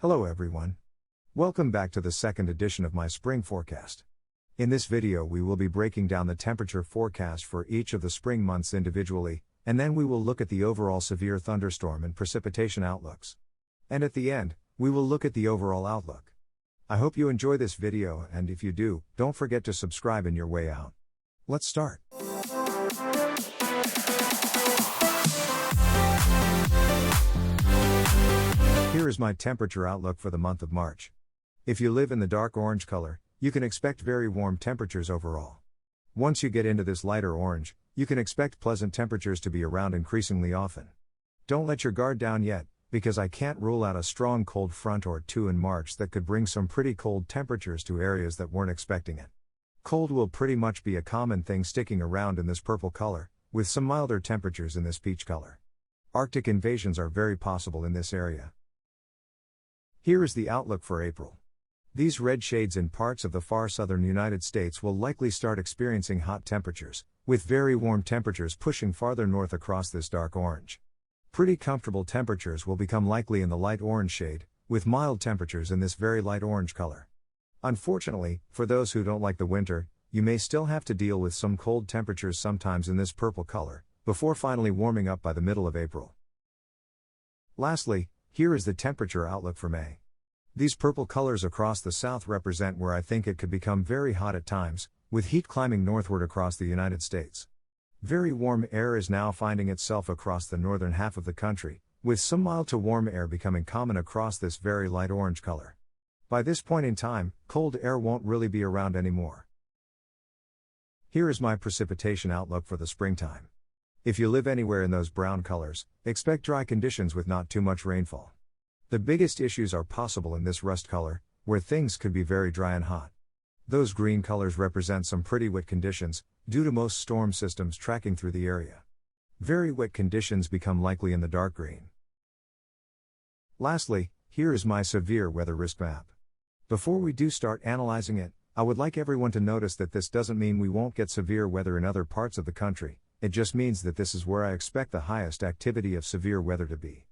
Hello everyone. Welcome back to the second edition of my spring forecast. In this video we will be breaking down the temperature forecast for each of the spring months individually, and then we will look at the overall severe thunderstorm and precipitation outlooks. And at the end, we will look at the overall outlook. I hope you enjoy this video, and if you do, don't forget to subscribe on your way out. Let's start. Here is my temperature outlook for the month of March. If you live in the dark orange color, you can expect very warm temperatures overall. Once you get into this lighter orange, you can expect pleasant temperatures to be around increasingly often. Don't let your guard down yet, because I can't rule out a strong cold front or two in March that could bring some pretty cold temperatures to areas that weren't expecting it. Cold will pretty much be a common thing sticking around in this purple color, with some milder temperatures in this peach color. Arctic invasions are very possible in this area. Here is the outlook for April. These red shades in parts of the far southern United States will likely start experiencing hot temperatures, with very warm temperatures pushing farther north across this dark orange. Pretty comfortable temperatures will become likely in the light orange shade, with mild temperatures in this very light orange color. Unfortunately, for those who don't like the winter, you may still have to deal with some cold temperatures sometimes in this purple color, before finally warming up by the middle of April. Lastly, here is the temperature outlook for May. These purple colors across the south represent where I think it could become very hot at times, with heat climbing northward across the United States. Very warm air is now finding itself across the northern half of the country, with some mild to warm air becoming common across this very light orange color. By this point in time, cold air won't really be around anymore. Here is my precipitation outlook for the springtime. If you live anywhere in those brown colors, expect dry conditions with not too much rainfall. The biggest issues are possible in this rust color, where things could be very dry and hot. Those green colors represent some pretty wet conditions, due to most storm systems tracking through the area. Very wet conditions become likely in the dark green. Lastly, here is my severe weather risk map. Before we do start analyzing it, I would like everyone to notice that this doesn't mean we won't get severe weather in other parts of the country, it just means that this is where I expect the highest activity of severe weather to be.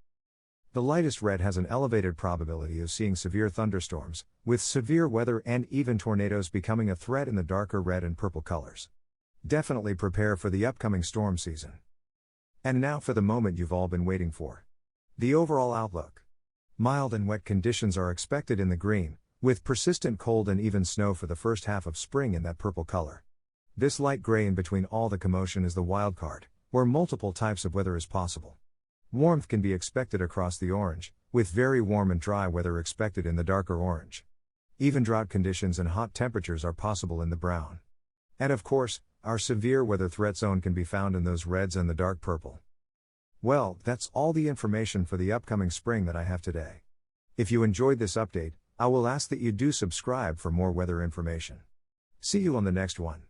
The lightest red has an elevated probability of seeing severe thunderstorms, with severe weather and even tornadoes becoming a threat in the darker red and purple colors. Definitely prepare for the upcoming storm season. And now for the moment you've all been waiting for. The overall outlook. Mild and wet conditions are expected in the green, with persistent cold and even snow for the first half of spring in that purple color. This light gray in between all the commotion is the wild card, where multiple types of weather is possible. Warmth can be expected across the orange, with very warm and dry weather expected in the darker orange. Even drought conditions and hot temperatures are possible in the brown. And of course, our severe weather threat zone can be found in those reds and the dark purple. Well, that's all the information for the upcoming spring that I have today. If you enjoyed this update, I will ask that you do subscribe for more weather information. See you on the next one.